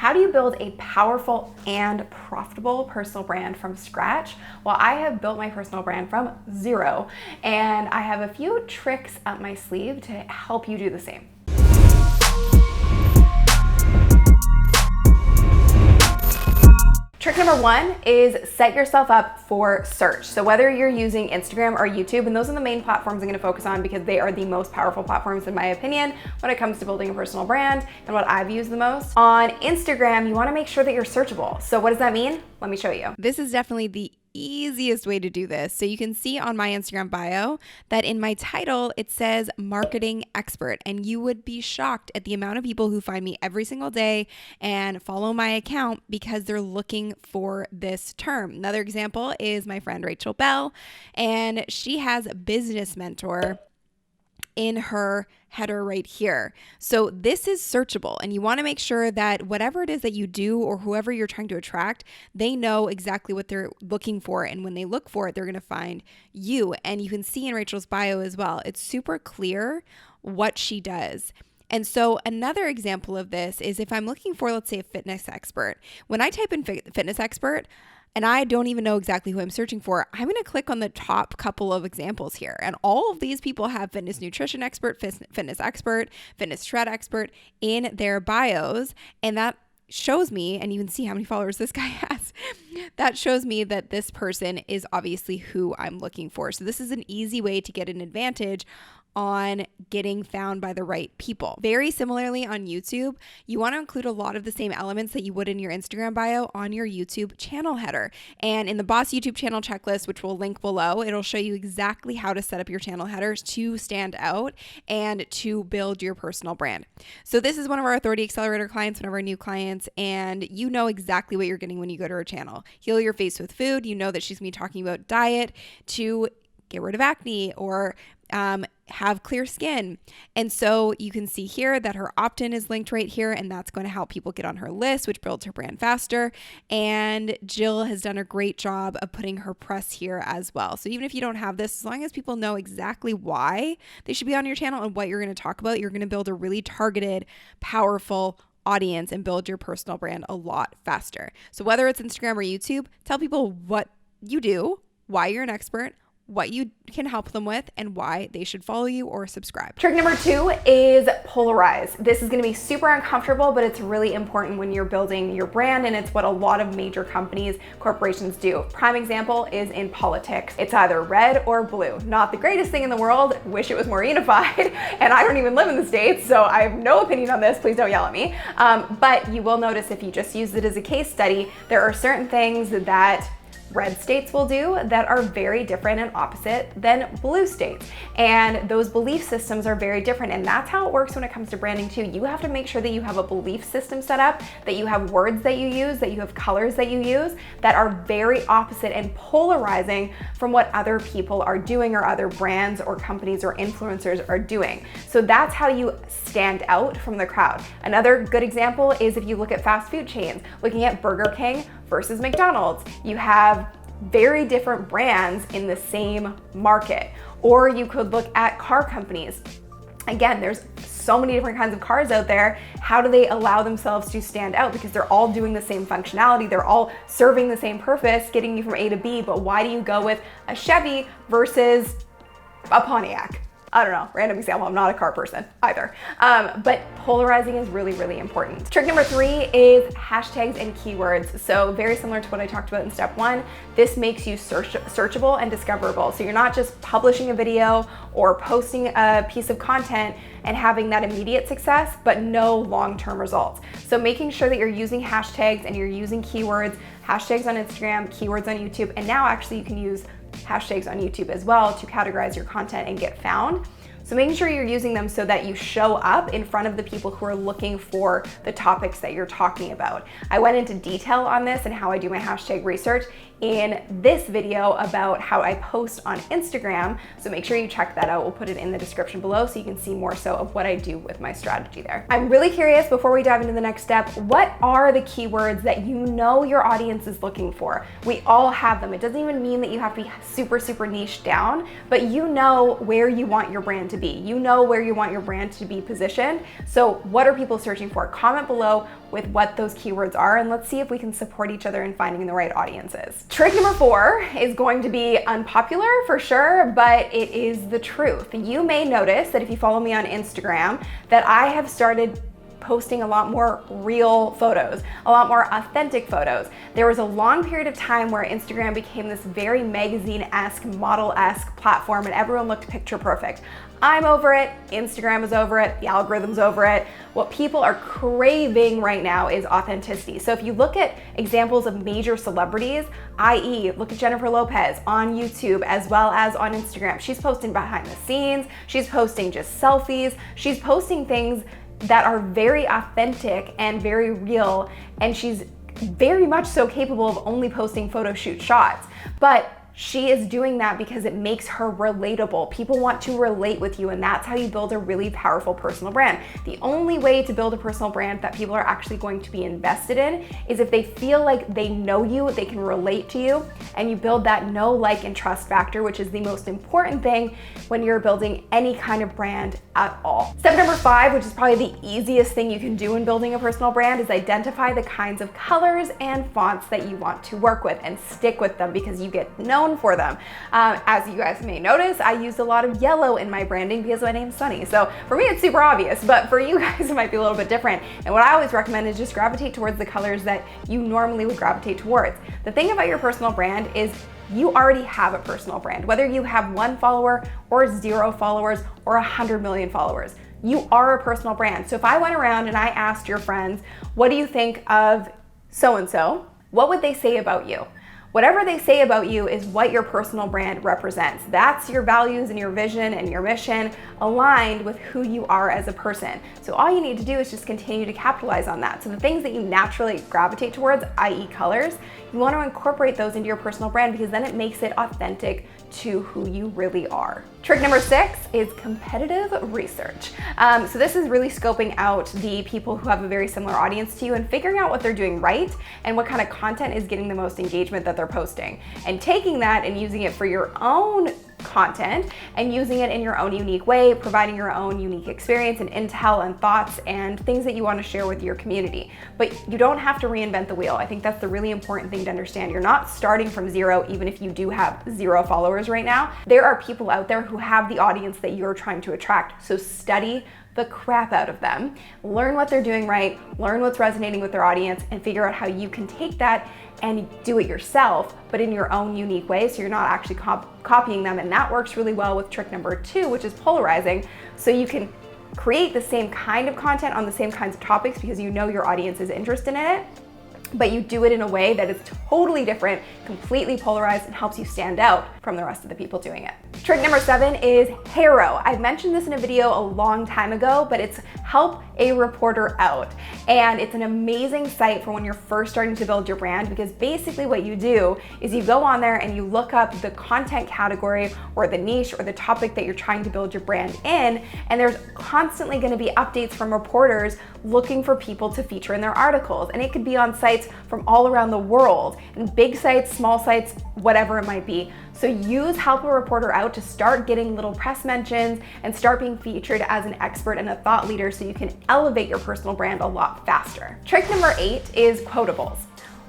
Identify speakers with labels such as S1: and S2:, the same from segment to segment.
S1: How do you build a powerful and profitable personal brand from scratch? Well, I have built my personal brand from zero, and I have a few tricks up my sleeve to help you do the same. Trick number one is set yourself up for search. So whether you're using Instagram or YouTube, and those are the main platforms I'm gonna focus on because they are the most powerful platforms in my opinion when it comes to building a personal brand and what I've used the most. On Instagram, you wanna make sure that you're searchable. So what does that mean? Let me show you.
S2: This is definitely the easiest way to do this. So you can see on my Instagram bio that in my title, it says marketing expert, and you would be shocked at the amount of people who find me every single day and follow my account because they're looking for this term. Another example is my friend Rachel Bell, and she has business mentor in her header right here. So this is searchable, and you want to make sure that whatever it is that you do or whoever you're trying to attract, they know exactly what they're looking for. And when they look for it, they're going to find you. And you can see in Rachel's bio as well, it's super clear what she does. And so another example of this is if I'm looking for, let's say, a fitness expert. When I type in fitness expert, and I don't even know exactly who I'm searching for, I'm going to click on the top couple of examples here. And all of these people have fitness nutrition expert, fitness expert, fitness shred expert in their bios. And that shows me, and you can see how many followers this guy has, that shows me that this person is obviously who I'm looking for. So this is an easy way to get an advantage on getting found by the right people. Very similarly on YouTube, you want to include a lot of the same elements that you would in your Instagram bio on your YouTube channel header. And in the Boss YouTube channel checklist, which we'll link below, it'll show you exactly how to set up your channel headers to stand out and to build your personal brand. So this is one of our Authority Accelerator clients, one of our new clients, and you know exactly what you're getting when you go to her channel. Heal your face with food. You know that she's going to be talking about diet to get rid of acne or have clear skin. And so you can see here that her opt-in is linked right here, and that's going to help people get on her list, which builds her brand faster. And Jill has done a great job of putting her press here as well. So even if you don't have this, as long as people know exactly why they should be on your channel and what you're going to talk about, you're going to build a really targeted, powerful audience and build your personal brand a lot faster. So whether it's Instagram or YouTube, tell people what you do, why you're an expert, what you can help them with, and why they should follow you or subscribe.
S1: Trick number two is polarize. This is going to be super uncomfortable, but it's really important when you're building your brand, and it's what a lot of major companies, corporations do. Prime example is in politics. It's either red or blue. Not the greatest thing in the world. Wish it was more unified, and I don't even live in the States, so I have no opinion on this. Please don't yell at me. But you will notice if you just use it as a case study, there are certain things that red states will do that are very different and opposite than blue states. And those belief systems are very different. And that's how it works when it comes to branding too. You have to make sure that you have a belief system set up, that you have words that you use, that you have colors that you use that are very opposite and polarizing from what other people are doing or other brands or companies or influencers are doing. So that's how you stand out from the crowd. Another good example is if you look at fast food chains, looking at Burger King versus McDonald's. You have very different brands in the same market. Or you could look at car companies. Again, there's so many different kinds of cars out there. How do they allow themselves to stand out? Because they're all doing the same functionality. They're all serving the same purpose, getting you from A to B. But why do you go with a Chevy versus a Pontiac? I don't know, random example, I'm not a car person either. But polarizing is really, really important. Trick number three is hashtags and keywords. So very similar to what I talked about in step one, this makes you searchable and discoverable. So you're not just publishing a video or posting a piece of content and having that immediate success, but no long-term results. So making sure that you're using hashtags and you're using keywords, hashtags on Instagram, keywords on YouTube, and now actually you can use hashtags on YouTube as well to categorize your content and get found. So making sure you're using them so that you show up in front of the people who are looking for the topics that you're talking about. I went into detail on this and how I do my hashtag research in this video about how I post on Instagram. So make sure you check that out. We'll put it in the description below so you can see more so of what I do with my strategy there. I'm really curious, before we dive into the next step, what are the keywords that you know your audience is looking for? We all have them. It doesn't even mean that you have to be super, super niche down, but you know where you want your brand to be. You know where you want your brand to be positioned. So what are people searching for? Comment below with what those keywords are, and let's see if we can support each other in finding the right audiences. Trick number 4 is going to be unpopular for sure, but it is the truth. You may notice that if you follow me on Instagram, that I have started posting a lot more real photos, a lot more authentic photos. There was a long period of time where Instagram became this very magazine-esque, model-esque platform and everyone looked picture perfect. I'm over it, Instagram is over it, the algorithm's over it. What people are craving right now is authenticity. So if you look at examples of major celebrities, i.e. look at Jennifer Lopez on YouTube as well as on Instagram. She's posting behind the scenes, she's posting just selfies, she's posting things that are very authentic and very real, and she's very much so capable of only posting photo shoot shots. But she is doing that because it makes her relatable. People want to relate with you, and that's how you build a really powerful personal brand. The only way to build a personal brand that people are actually going to be invested in is if they feel like they know you, they can relate to you, and you build that know, like, and trust factor, which is the most important thing when you're building any kind of brand at all. Step number 5, which is probably the easiest thing you can do in building a personal brand, is identify the kinds of colors and fonts that you want to work with and stick with them because you get known for them. As you guys may notice, I used a lot of yellow in my branding because my name's Sunny. So for me, it's super obvious, but for you guys, it might be a little bit different. And what I always recommend is just gravitate towards the colors that you normally would gravitate towards. The thing about your personal brand is you already have a personal brand, whether you have 1 follower or 0 followers or 100 million followers. You are a personal brand. So if I went around and I asked your friends, what do you think of so-and-so? What would they say about you? Whatever they say about you is what your personal brand represents. That's your values and your vision and your mission aligned with who you are as a person. So all you need to do is just continue to capitalize on that. So the things that you naturally gravitate towards, i.e. colors, you want to incorporate those into your personal brand because then it makes it authentic to who you really are. Trick number 6 is competitive research. So this is really scoping out the people who have a very similar audience to you and figuring out what they're doing right and what kind of content is getting the most engagement that they're posting, and taking that and using it for your own content and using it in your own unique way, providing your own unique experience and intel and thoughts and things that you want to share with your community. But you don't have to reinvent the wheel. I think that's the really important thing to understand. You're not starting from 0, even if you do have 0 followers right now. There are people out there who have the audience that you're trying to attract. So study the crap out of them, learn what they're doing right, learn what's resonating with their audience, and figure out how you can take that and do it yourself, but in your own unique way, so you're not actually copying them. And that works really well with trick number 2, which is polarizing. So you can create the same kind of content on the same kinds of topics because you know your audience is interested in it, but you do it in a way that is totally different, completely polarized, and helps you stand out from the rest of the people doing it. Trick number 7 is HARO. I've mentioned this in a video a long time ago, but it's Help a Reporter Out. And it's an amazing site for when you're first starting to build your brand, because basically what you do is you go on there and you look up the content category or the niche or the topic that you're trying to build your brand in, and there's constantly going to be updates from reporters looking for people to feature in their articles. And it could be on sites from all around the world, and big sites, small sites, whatever it might be. So use Help a Reporter Out to start getting little press mentions and start being featured as an expert and a thought leader so you can elevate your personal brand a lot faster. Trick number 8 is quotables.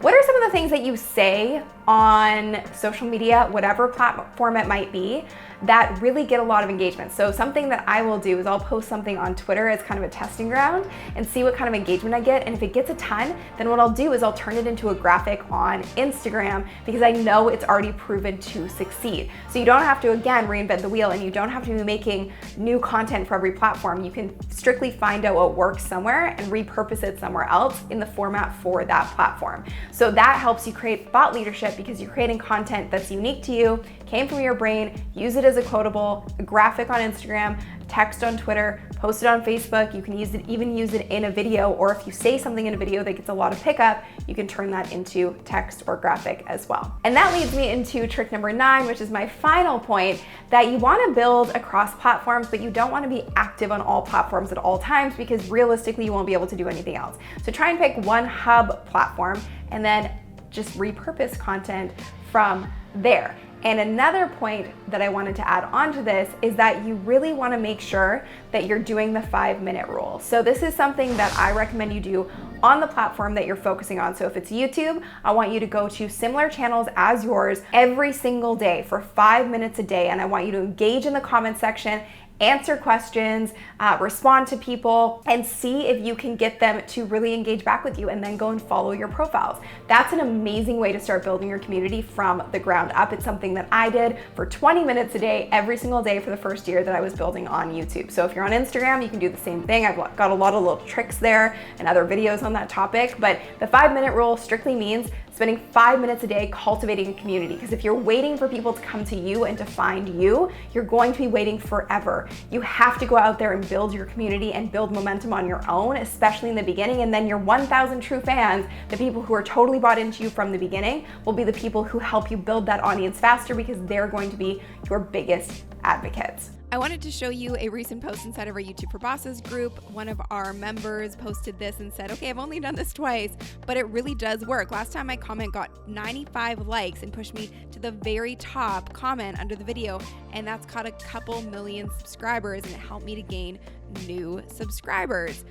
S1: What are some of the things that you say on social media, whatever platform it might be, that really get a lot of engagement? So something that I will do is I'll post something on Twitter as kind of a testing ground and see what kind of engagement I get. And if it gets a ton, then what I'll do is I'll turn it into a graphic on Instagram because I know it's already proven to succeed. So you don't have to, again, reinvent the wheel, and you don't have to be making new content for every platform. You can strictly find out what works somewhere and repurpose it somewhere else in the format for that platform. So that helps you create thought leadership because you're creating content that's unique to you, came from your brain. Use it as a quotable, a graphic on Instagram, text on Twitter, post it on Facebook. You can even use it in a video, or if you say something in a video that gets a lot of pickup, you can turn that into text or graphic as well. And that leads me into trick number 9, which is my final point, that you want to build across platforms, but you don't want to be active on all platforms at all times because realistically you won't be able to do anything else. So try and pick one hub platform and then just repurpose content from there. And another point that I wanted to add on to this is that you really want to make sure that you're doing the 5-minute rule. So this is something that I recommend you do on the platform that you're focusing on. So if it's YouTube, I want you to go to similar channels as yours every single day for 5 minutes a day. And I want you to engage in the comment section, answer questions, respond to people, and see if you can get them to really engage back with you, and then go and follow your profiles. That's an amazing way to start building your community from the ground up. It's something that I did for 20 minutes a day, every single day for the first year that I was building on YouTube. So if you're on Instagram, you can do the same thing. I've got a lot of little tricks there and other videos on that topic, but the 5-minute rule strictly means spending 5 minutes a day cultivating a community. Because if you're waiting for people to come to you and to find you, you're going to be waiting forever. You have to go out there and build your community and build momentum on your own, especially in the beginning. And then your 1,000 true fans, the people who are totally bought into you from the beginning, will be the people who help you build that audience faster, because they're going to be your biggest advocates.
S2: I wanted to show you a recent post inside of our YouTube for Bosses group. One of our members posted this and said, okay, I've only done this twice, but it really does work. Last time my comment got 95 likes and pushed me to the very top comment under the video, and that's caught a couple million subscribers, and it helped me to gain new subscribers.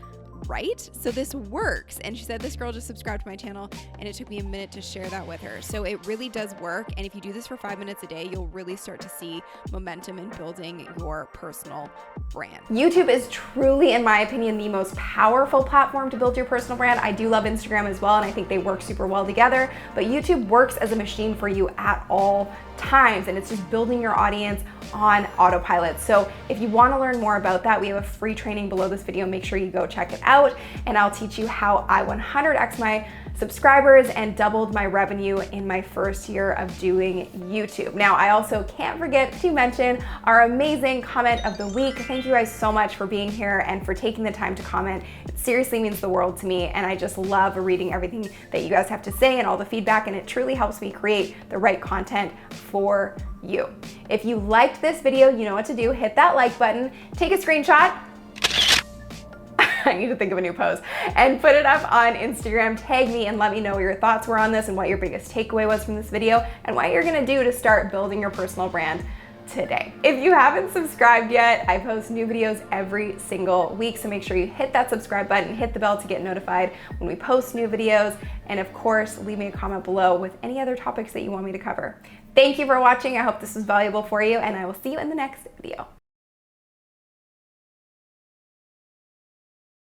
S2: Right? So this works. And she said, this girl just subscribed to my channel and it took me a minute to share that with her. So it really does work. And if you do this for 5 minutes a day, you'll really start to see momentum in building your personal brand.
S1: YouTube is truly, in my opinion, the most powerful platform to build your personal brand. I do love Instagram as well, and I think they work super well together, but YouTube works as a machine for you at all times, and it's just building your audience on autopilot. So if you want to learn more about that, we have a free training below this video. Make sure you go check it out, and I'll teach you how I 100x my subscribers and doubled my revenue in my first year of doing YouTube. Now, I also can't forget to mention our amazing comment of the week. Thank you guys so much for being here and for taking the time to comment. It seriously means the world to me, and I just love reading everything that you guys have to say and all the feedback, and it truly helps me create the right content for you. If you liked this video, you know what to do. Hit that like button, take a screenshot. I need to think of a new pose, and put it up on Instagram, tag me, and let me know what your thoughts were on this and what your biggest takeaway was from this video and what you're gonna do to start building your personal brand today. If you haven't subscribed yet, I post new videos every single week, so make sure you hit that subscribe button, hit the bell to get notified when we post new videos, and of course, leave me a comment below with any other topics that you want me to cover. Thank you for watching. I hope this was valuable for you, and I will see you in the next video.